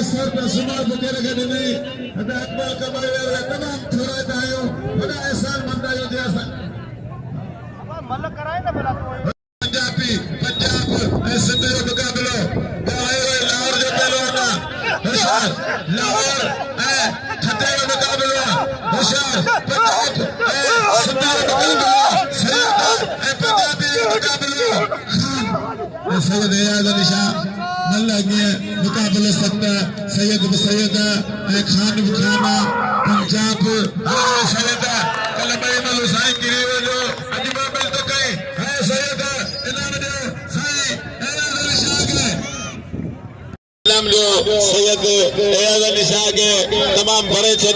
sir पे सुमार बुकेर गए नहीं हदा अकबर कबाई वे तमाम थोड़ा दायो बड़ा एहसान मंदा यो जैसा मल कराए ना भला तो पंजाब ऐसे मेरे मुकाबलो लाहौर जो पहलवाना होशियार लाहौर ठट्टे का मुकाबला होशियार पंजाब सुंदर मुकाबला सैयद पंजाबी मुकाबला सैयद एयाज अली शाह मल्ला गया मुकाबला सकता सैयद बसैयद खान बुखाना पंजाब सैयद कलमई मल हुसैन गिरी जो अजमा मिल तो कई है सैयद इनाम दे सही एयाज अली शाह के इनाम जो सैयद एयाज अली शाह के तमाम बड़े छो